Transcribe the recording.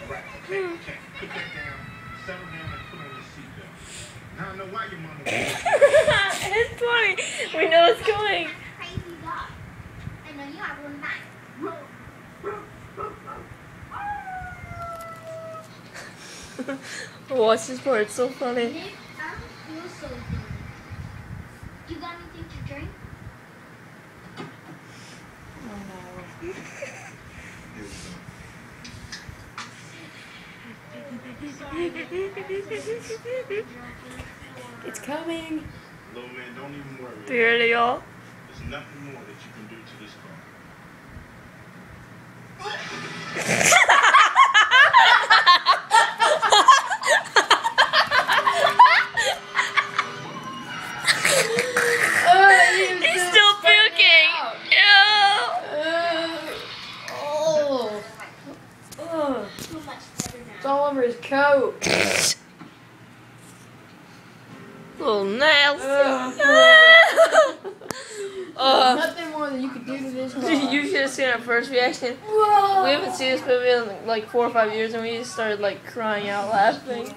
Right, okay. Put that down, settle down, and put on your seatbelt. Now I know why your mama It's funny. We know it's coming. Crazy dog. I know you have one back. Watch this part. It's so funny. Nick, I don't feel so good. You got anything to drink? It's coming. Little man, don't even worry. Do you ready, y'all? There's nothing more that you can do to this car. He's still puking. Too much better now. It's all over his coat. Little nails. Nothing more than you could do to this car. You should have seen our first reaction. Whoa. We haven't seen this movie in like 4 or 5 years, and we just started like crying out laughing.